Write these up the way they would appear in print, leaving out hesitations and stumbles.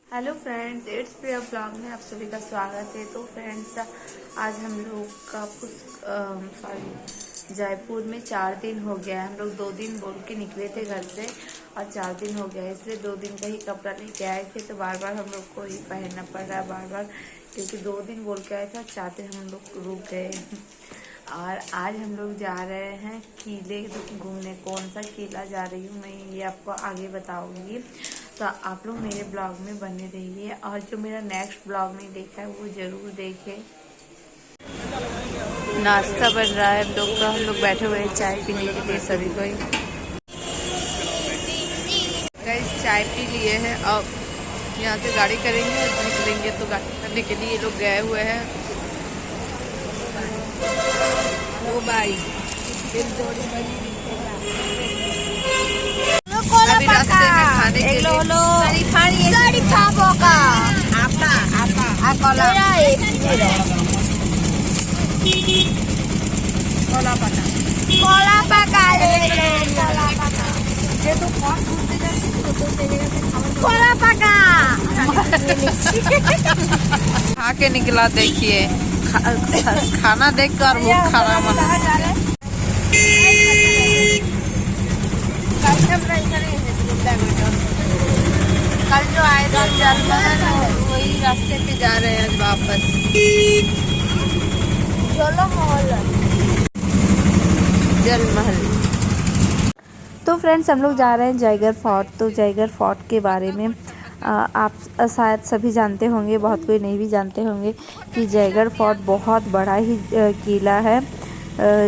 Hello friends, it's Priya blog में आप सभी का स्वागत है। तो फ्रेंड्स, आज हम लोग का जयपुर में 4 दिन हो गया है। हम लोग 2 दिन बोल के निकले थे घर से और 4 दिन हो गया है, इसलिए 2 दिन का ही कपड़ा लेके आए थे। तो बार बार हम लोग को ही पहनना पड़ रहा है बार बार, क्योंकि 2 दिन बोल के आए थे और 4 दिन हम लोग रुक गए। और आज हम लोग जा रहे हैं किले घूमने। कौन सा किला जा रही हूँ मैं ये आपको आगे बताऊंगी, तो आप लोग मेरे ब्लॉग में बने रहिए। और जो मेरा नेक्स्ट ब्लॉग नहीं देखा है वो ज़रूर देखें। नाश्ता बन रहा है हम लोग का, हम लोग बैठे हुए हैं चाय पीने के लिए सभी कोई। चाय पी लिए हैं, अब यहाँ से गाड़ी करेंगे, निकलेंगे। तो गाड़ी करने के लिए लोग गए हुए हैं। ओ भाई अभी रास्ते में खाने के लिए खा के निकला। देखिए खाना देख कर वो खाना मन कल जो आए थे जलमहल, वही रास्ते पे जा रहे हैं वापस। जलमहल। तो फ्रेंड्स, हम लोग जा रहे हैं जयगढ़ फोर्ट। तो जयगढ़ फोर्ट के बारे में आप शायद सभी जानते होंगे, बहुत कोई नहीं भी जानते होंगे कि जयगढ़ फोर्ट बहुत बड़ा ही किला है,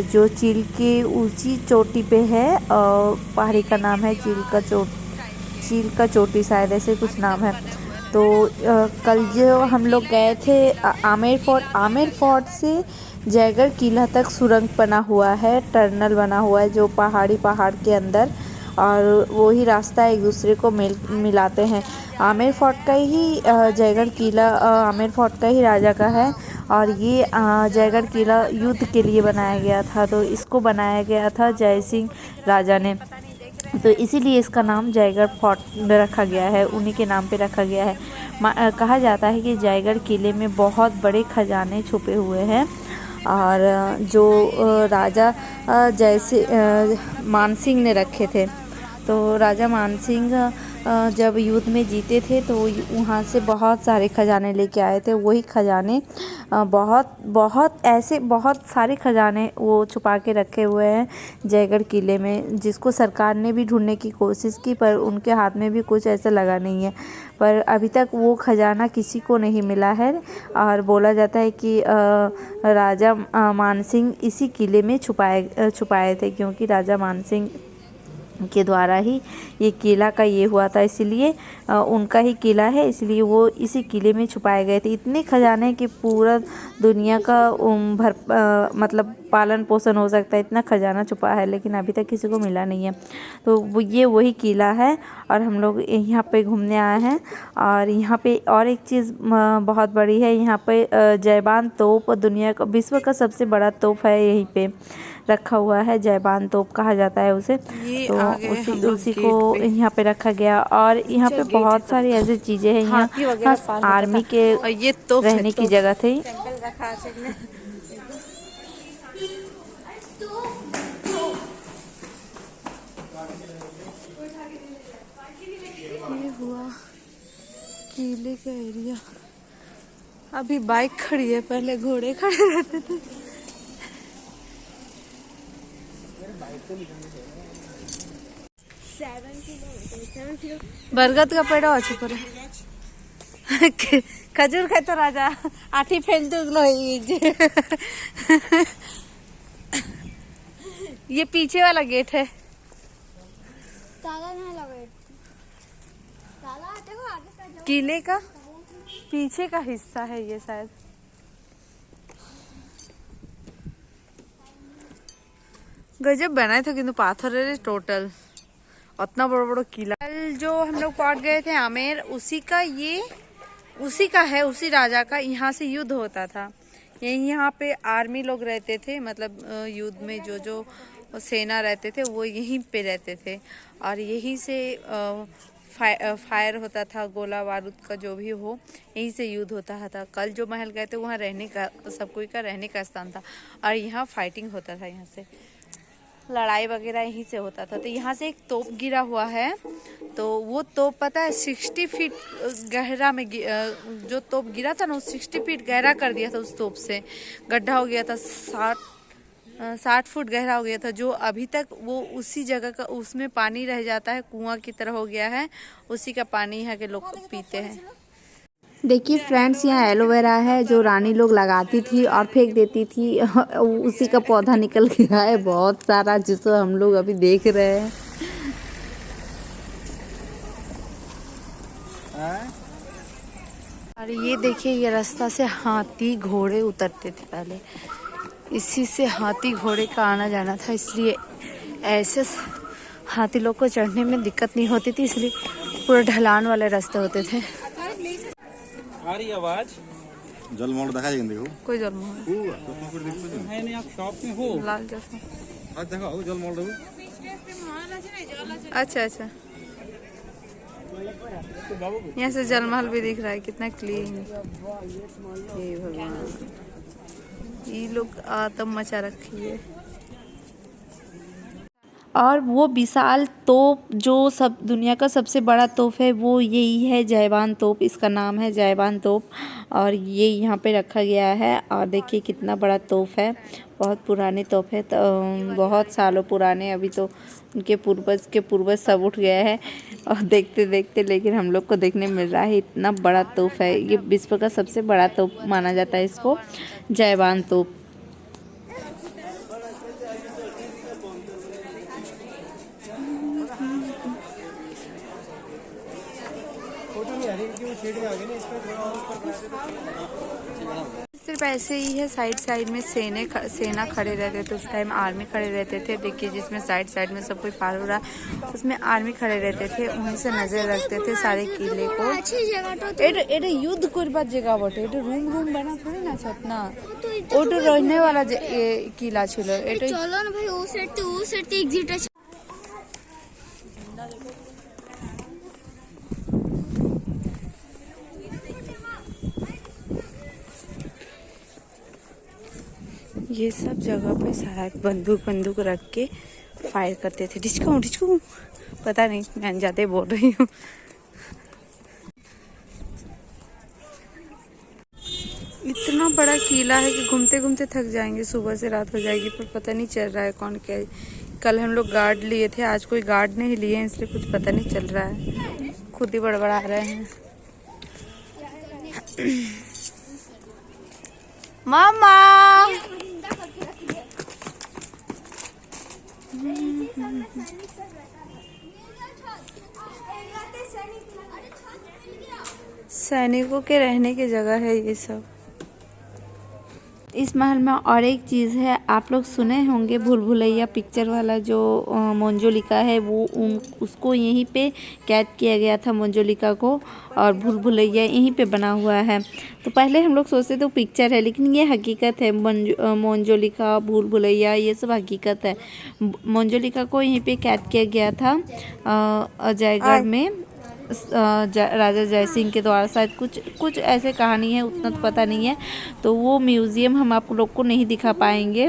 जो चील की ऊंची चोटी पे है। पहाड़ी का नाम है चील का चोटी, शायद ऐसे कुछ नाम है। तो कल जो हम लोग गए थे आमेर फोर्ट से जयगढ़ किला तक सुरंग बना हुआ है, टनल बना हुआ है जो पहाड़ के अंदर, और वही रास्ता एक दूसरे को मिलाते हैं। आमेर फोर्ट का ही जयगढ़ किला आमेर फोर्ट का ही राजा का है, और ये जयगढ़ किला युद्ध के लिए बनाया गया था। तो इसको बनाया गया था जय सिंह राजा ने, तो इसीलिए इसका नाम जयगढ़ फोर्ट रखा गया है, उन्हीं के नाम पे रखा गया है। कहा जाता है कि जयगढ़ किले में बहुत बड़े खजाने छुपे हुए हैं, और जो राजा मानसिंह ने रखे थे। तो राजा मानसिंह जब युद्ध में जीते थे तो वहाँ से बहुत सारे खजाने लेके आए थे। वही खजाने बहुत सारे खजाने वो छुपा के रखे हुए हैं जयगढ़ किले में, जिसको सरकार ने भी ढूंढने की कोशिश की, पर उनके हाथ में भी कुछ ऐसा लगा नहीं है। पर अभी तक वो खजाना किसी को नहीं मिला है, और बोला जाता है कि राजा मानसिंह इसी किले में छुपाए थे, क्योंकि राजा मानसिंह के द्वारा ही ये किला का ये हुआ था, इसलिए उनका ही किला है, इसलिए वो इसी किले में छुपाए गए थे। इतने खजाने कि पूरा दुनिया का मतलब पालन पोषण हो सकता है, इतना खजाना छुपा है, लेकिन अभी तक किसी को मिला नहीं है। तो ये वही किला है, और हम लोग यहाँ पे घूमने आए हैं। और यहाँ पे और एक चीज़ बहुत बड़ी है, यहाँ पे जयबान तोप, दुनिया का विश्व का सबसे बड़ा तोप है, यहीं पे रखा हुआ है। जयबान तोप कहा जाता है उसे। तो उसी को यहाँ पे रखा गया। और यहाँ पे बहुत सारी ऐसी चीजें हैं। यहाँ आर्मी के ये रहने की जगह थी। ये हुआ किले का एरिया। अभी बाइक खड़ी है, पहले घोड़े खड़े रहते थे। बरगद का पेड़ अच्छे पर खजूर खाए तो राजा आठी फेल तो ये पीछे वाला गेट है। किले का पीछे का हिस्सा है ये शायद। गजब बनाए थे, किंतु पाथर है टोटल, उतना बड़ा बड़ा किला। कल जो हम लोग पहुंच गए थे आमेर, उसी का है, उसी राजा का। यहाँ से युद्ध होता था, यहाँ पे आर्मी लोग रहते थे, मतलब युद्ध में जो सेना रहते थे वो यहीं पे रहते थे, और यहीं से फायर होता था, गोला बारूद का जो भी हो, यहीं से युद्ध होता था। कल जो महल गए थे वहाँ रहने का, सब कोई का रहने का स्थान था, और यहाँ फाइटिंग होता था, यहाँ से लड़ाई वगैरह यहीं से होता था। तो यहाँ से एक तोप गिरा हुआ है, तो वो तोप पता है 60 फीट गहरा में जो तोप गिरा था ना, वो 60 फीट गहरा कर दिया था। उस तोप से गड्ढा हो गया था, 60 फुट गहरा हो गया था, जो अभी तक वो उसी जगह का, उसमें पानी रह जाता है, कुआं की तरह हो गया है, उसी का पानी यहाँ के लोग पीते हैं। देखिए फ्रेंड्स, यहाँ एलोवेरा है जो रानी लोग लगाती थी और फेंक देती थी उसी का पौधा निकल गया है बहुत सारा, जिसको हम लोग अभी देख रहे हैं। और ये देखिए, ये रास्ता से हाथी घोड़े उतरते थे पहले, इसी से हाथी घोड़े का आना जाना था, इसलिए ऐसे हाथी लोग को चढ़ने में दिक्कत नहीं होती थी, इसलिए पूरे ढलान वाले रास्ते होते थे। आ रही आवाज? जलमोड़ देखा जाएगा, देखो कोई जलमोड़ है नहीं, आप शॉप में हो? लाल चश्मा। आज देखो जलमोड़ देखो। अच्छा अच्छा, यहाँ से जलमहल भी दिख रहा है, कितना क्लीन। हे भगवान, ये लोग आतंक मचा रखी है। और वो विशाल तोप जो सब दुनिया का सबसे बड़ा तोप है, वो यही है जयवान तोप, इसका नाम है जयवान तोप, और ये यहाँ पे रखा गया है। और देखिए कितना बड़ा तोप है, बहुत पुरानी तोप है, तो बहुत सालों पुराने, अभी तो उनके पूर्वज सब उठ गए हैं, और देखते देखते लेकिन हम लोग को देखने मिल रहा है इतना बड़ा तोप है। ये विश्व का सबसे बड़ा तोप माना जाता है इसको, जयवान तोप। सिर्फ ऐसे ही है, साइड साइड में सेना खड़े रहते थे, उस टाइम आर्मी खड़े रहते थे। देखिए जिसमें साइड साइड में सब कोई पार हो रहा है, उसमें आर्मी खड़े रहते थे, उन्हीं से नजर रखते थे सारे किले को। एट युद्ध कर बाद जगह बटे, एट रूम बना थोड़ी ना छत ना, ओटो रहने वाला किला छिलो। एट चलो ना भाई, ओ सेट एग्जिट আছে। ये सब जगह पे शायद बंदूक रख के फायर करते थे। डिस्को पता नहीं, मैं ज्यादा बोल रही हूँ। इतना बड़ा किला है कि घूमते घूमते थक जाएंगे, सुबह से रात हो जाएगी, पर पता नहीं चल रहा है कौन क्या है। कल हम लोग गार्ड लिए थे, आज कोई गार्ड नहीं लिए हैं, इसलिए कुछ पता नहीं चल रहा है, खुद ही बड़बड़ा रहे हैं। मामा सैनिकों के रहने की जगह है ये सब। इस महल में और एक चीज़ है, आप लोग सुने होंगे भूल भुलैया पिक्चर वाला जो मंजुलिका है, वो उसको यहीं पे कैद किया गया था मंजुलिका को, और भूल भुलैया यहीं पे बना हुआ है। तो पहले हम लोग सोचते थे वो पिक्चर है, लेकिन ये हकीकत है। मंजुलिका, भूल भुलैया, ये सब हकीकत है। मंजुलिका को यहीं पे कैद किया गया था अजयगढ़ में, राजा जय सिंह के द्वारा। शायद कुछ ऐसे कहानी है, उतना तो पता नहीं है। तो वो म्यूज़ियम हम आप लोग को नहीं दिखा पाएंगे,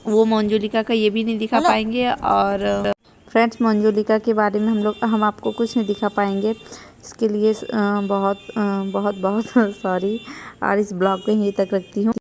वो मंजुलिका का ये भी नहीं दिखा पाएंगे। और फ्रेंड्स, मंजुलिका के बारे में हम आपको कुछ नहीं दिखा पाएंगे, इसके लिए बहुत बहुत बहुत सॉरी। और इस ब्लॉग को यहीं तक रखती हूँ।